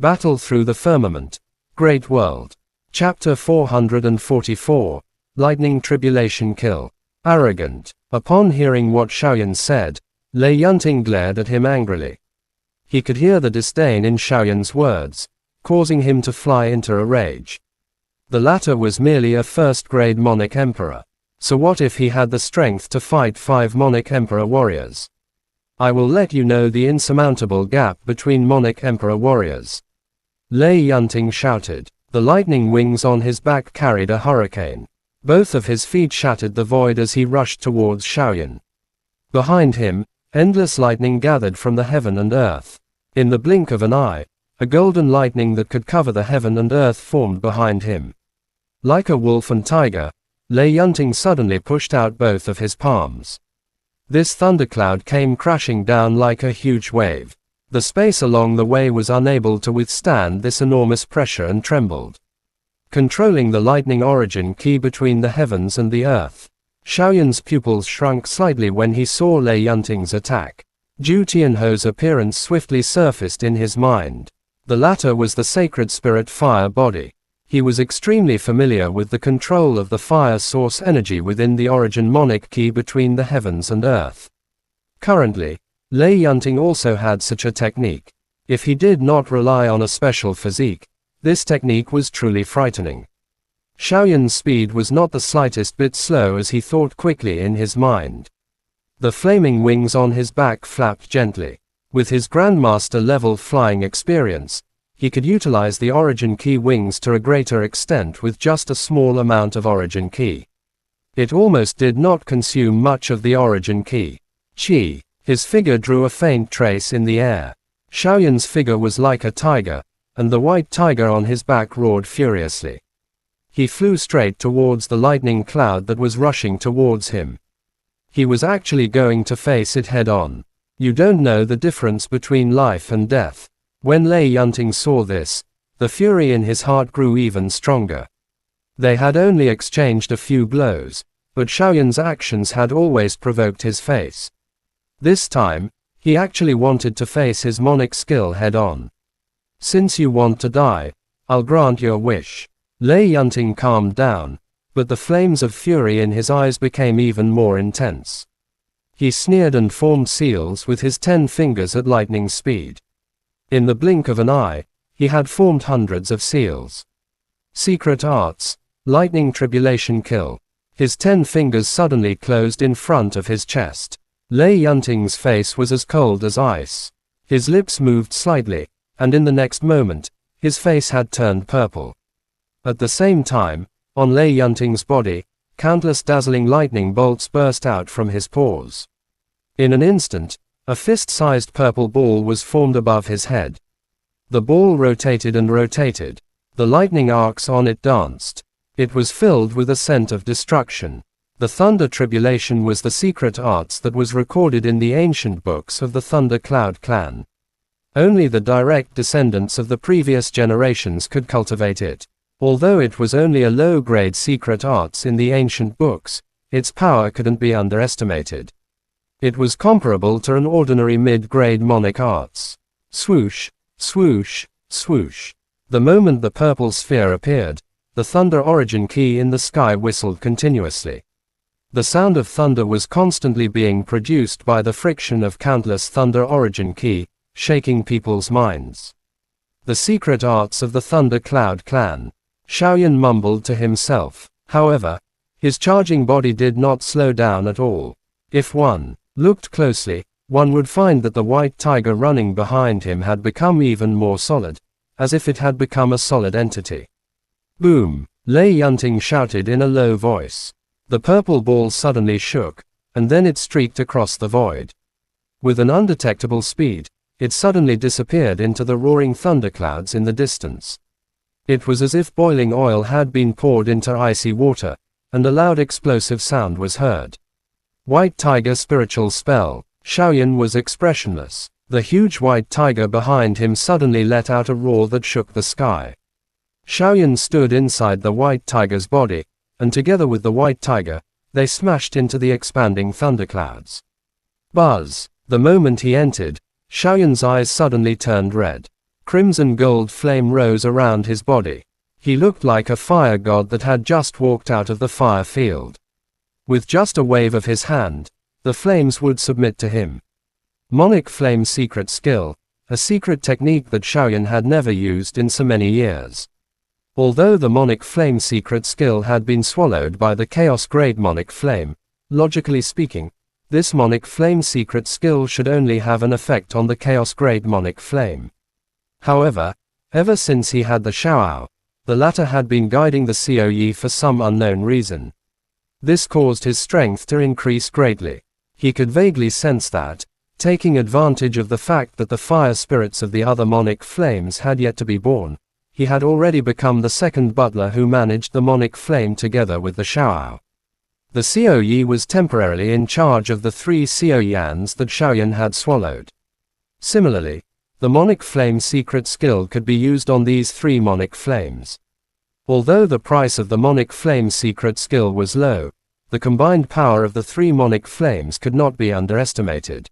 Battle through the firmament. Great world. Chapter 444. Lightning tribulation kill. Arrogant. Upon hearing what Xiaoyan said, Lei Yunting glared at him angrily. He could hear the disdain in Xiaoyan's words, causing him to fly into a rage. The latter was merely a first-grade Monic Emperor. So what if he had the strength to fight 5 Monic Emperor warriors? I will let you know the insurmountable gap between Monic Emperor warriors. Lei Yunting shouted. The lightning wings on his back carried a hurricane. Both of his feet shattered the void as he rushed towards Xiaoyan. Behind him, endless lightning gathered from the heaven and earth. In the blink of an eye, a golden lightning that could cover the heaven and earth formed behind him. Like a wolf and tiger, Lei Yunting suddenly pushed out both of his palms. This thundercloud came crashing down like a huge wave. The space along the way was unable to withstand this enormous pressure and trembled. Controlling the lightning origin key between the heavens and the earth, Xiaoyan's pupils shrunk slightly when he saw Lei Yunting's attack. Zhu Tianho's appearance swiftly surfaced in his mind. The latter was the sacred spirit fire body. He was extremely familiar with the control of the fire source energy within the origin monic key between the heavens and earth. Currently, Lei Yunting also had such a technique. If he did not rely on a special physique, this technique was truly frightening. Xiaoyan's speed was not the slightest bit slow as he thought quickly in his mind. The flaming wings on his back flapped gently. With his Grandmaster-level flying experience, he could utilize the origin key wings to a greater extent with just a small amount of origin key. It almost did not consume much of the origin key. Qi. His figure drew a faint trace in the air. Xiaoyan's figure was like a tiger, and the white tiger on his back roared furiously. He flew straight towards the lightning cloud that was rushing towards him. He was actually going to face it head-on. You don't know the difference between life and death. When Lei Yunting saw this, the fury in his heart grew even stronger. They had only exchanged a few blows, but Xiaoyan's actions had always provoked his face. This time, he actually wanted to face his monic skill head-on. Since you want to die, I'll grant your wish. Lei Yunting calmed down, but the flames of fury in his eyes became even more intense. He sneered and formed seals with his 10 fingers at lightning speed. In the blink of an eye, he had formed hundreds of seals. Secret arts, lightning tribulation kill. His 10 fingers suddenly closed in front of his chest. Lei Yunting's face was as cold as ice. His lips moved slightly, and in the next moment, his face had turned purple. At the same time, on Lei Yunting's body, countless dazzling lightning bolts burst out from his pores. In an instant, a fist-sized purple ball was formed above his head. The ball rotated and rotated. The lightning arcs on it danced. It was filled with a scent of destruction. The Thunder Tribulation was the secret arts that was recorded in the ancient books of the Thunder Cloud clan. Only the direct descendants of the previous generations could cultivate it. Although it was only a low-grade secret arts in the ancient books, its power couldn't be underestimated. It was comparable to an ordinary mid-grade monic arts. Swoosh, swoosh, swoosh. The moment the purple sphere appeared, the thunder origin key in the sky whistled continuously. The sound of thunder was constantly being produced by the friction of countless thunder origin key, shaking people's minds. The secret arts of the Thunder Cloud clan. Xiaoyan mumbled to himself. However, his charging body did not slow down at all. If one looked closely, one would find that the white tiger running behind him had become even more solid, as if it had become a solid entity. Boom! Lei Yunting shouted in a low voice. The purple ball suddenly shook, and then it streaked across the void. With an undetectable speed, it suddenly disappeared into the roaring thunderclouds in the distance. It was as if boiling oil had been poured into icy water, and a loud explosive sound was heard. White tiger spiritual spell. Xiaoyan was expressionless. The huge white tiger behind him suddenly let out a roar that shook the sky. Xiaoyan stood inside the white tiger's body, and together with the white tiger, they smashed into the expanding thunderclouds. Buzz! The moment he entered, Xiaoyan's eyes suddenly turned red. Crimson gold flame rose around his body. He looked like a fire god that had just walked out of the fire field. With just a wave of his hand, the flames would submit to him. Monic Flame secret skill, a secret technique that Xiaoyan had never used in so many years. Although the Monic Flame secret skill had been swallowed by the Chaos Grade Monic Flame, logically speaking, this Monic Flame secret skill should only have an effect on the Chaos Grade Monic Flame. However, ever since he had the Xiaoao, the latter had been guiding the Coyi for some unknown reason. This caused his strength to increase greatly. He could vaguely sense that, taking advantage of the fact that the fire spirits of the other Monic Flames had yet to be born, he had already become the second butler who managed the Monic Flame together with the Xiaoao. The Coyi was temporarily in charge of the 3 Xiaoyans that Xiaoyan had swallowed. Similarly, the Monic Flame secret skill could be used on these 3 Monic Flames. Although the price of the Monic Flame secret skill was low, the combined power of the 3 Monic Flames could not be underestimated.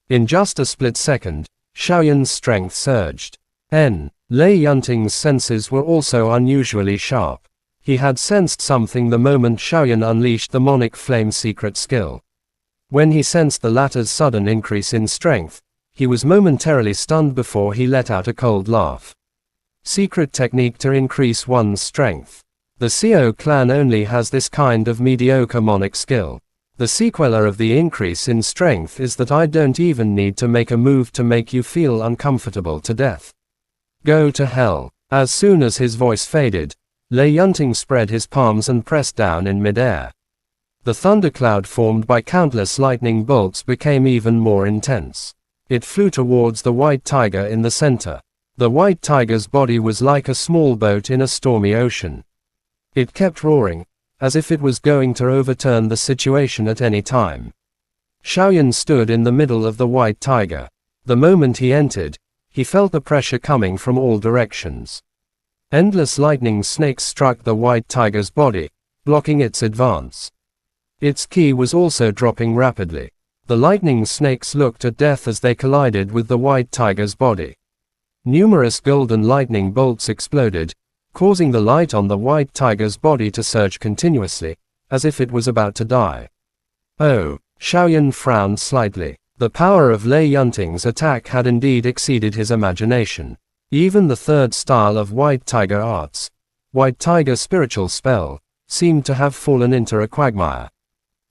In just a split second, Xiaoyan's strength surged. Lei Yunting's senses were also unusually sharp. He had sensed something the moment Xiaoyan unleashed the Monic Flame secret skill. When he sensed the latter's sudden increase in strength, he was momentarily stunned before he let out a cold laugh. Secret technique to increase one's strength. The Xiao clan only has this kind of mediocre Monic skill. The sequela of the increase in strength is that I don't even need to make a move to make you feel uncomfortable to death. Go to hell. As soon as his voice faded, Lei Yunting spread his palms and pressed down in midair. The thundercloud formed by countless lightning bolts became even more intense. It flew towards the white tiger in the center. The white tiger's body was like a small boat in a stormy ocean. It kept roaring, as if it was going to overturn the situation at any time. Xiaoyan stood in the middle of the white tiger. The moment he entered, he felt the pressure coming from all directions. Endless lightning snakes struck the white tiger's body, blocking its advance. Its ki was also dropping rapidly. The lightning snakes looked at death as they collided with the white tiger's body. Numerous golden lightning bolts exploded, causing the light on the white tiger's body to surge continuously, as if it was about to die. Oh, Xiaoyan frowned slightly. The power of Lei Yunting's attack had indeed exceeded his imagination. Even the third style of White Tiger arts, White Tiger spiritual spell, seemed to have fallen into a quagmire.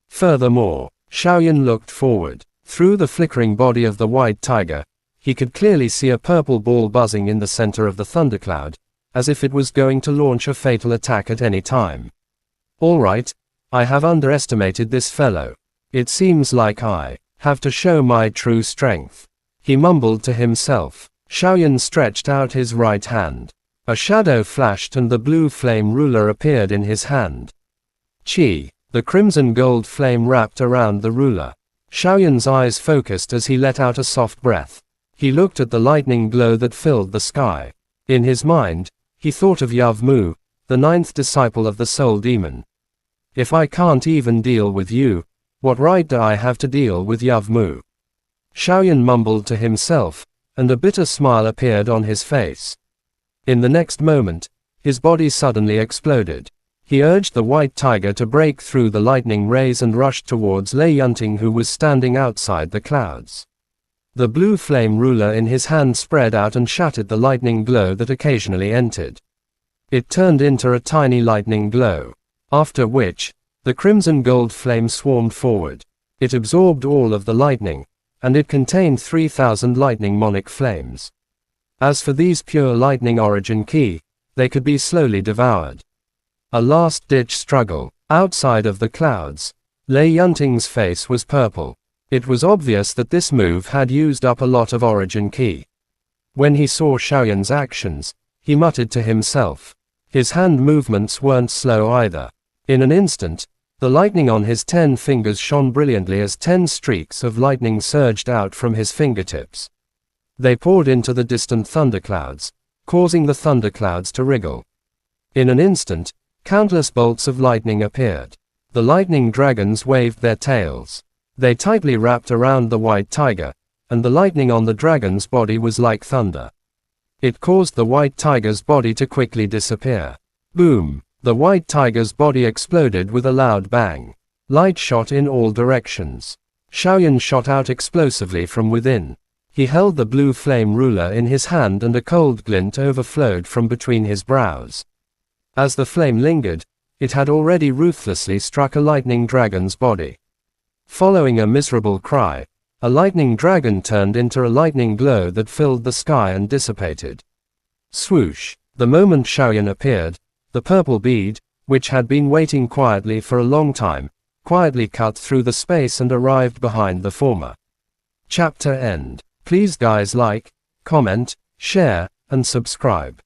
Furthermore, Xiaoyan looked forward. Through the flickering body of the white tiger, he could clearly see a purple ball buzzing in the center of the thundercloud, as if it was going to launch a fatal attack at any time. All right, I have underestimated this fellow. It seems like I have to show my true strength. He mumbled to himself. Xiaoyan stretched out his right hand. A shadow flashed and the blue flame ruler appeared in his hand. Qi. The crimson gold flame wrapped around the ruler. Xiaoyan's eyes focused as he let out a soft breath. He looked at the lightning glow that filled the sky. In his mind, he thought of Yav Mu, the 9th disciple of the soul demon. If I can't even deal with you, what right do I have to deal with Yav Mu? Xiaoyan mumbled to himself, and a bitter smile appeared on his face. In the next moment, his body suddenly exploded. He urged the white tiger to break through the lightning rays and rushed towards Lei Yunting, who was standing outside the clouds. The blue flame ruler in his hand spread out and shattered the lightning glow that occasionally entered. It turned into a tiny lightning glow. After which, the crimson gold flame swarmed forward. It absorbed all of the lightning, and it contained 3,000 lightning Monic flames. As for these pure lightning origin ki, they could be slowly devoured. A last-ditch struggle. Outside of the clouds, Lei Yunting's face was purple. It was obvious that this move had used up a lot of origin ki. When he saw Xiaoyan's actions, he muttered to himself. His hand movements weren't slow either. In an instant, the lightning on his 10 fingers shone brilliantly as 10 streaks of lightning surged out from his fingertips. They poured into the distant thunderclouds, causing the thunderclouds to wriggle. In an instant, countless bolts of lightning appeared. The lightning dragons waved their tails. They tightly wrapped around the white tiger, and the lightning on the dragon's body was like thunder. It caused the white tiger's body to quickly disappear. Boom! The white tiger's body exploded with a loud bang. Light shot in all directions. Xiaoyan shot out explosively from within. He held the blue flame ruler in his hand and a cold glint overflowed from between his brows. As the flame lingered, it had already ruthlessly struck a lightning dragon's body. Following a miserable cry, a lightning dragon turned into a lightning glow that filled the sky and dissipated. Swoosh! The moment Xiaoyan appeared, the purple bead, which had been waiting quietly for a long time, quietly cut through the space and arrived behind the former. Chapter end. Please guys like, comment, share, and subscribe.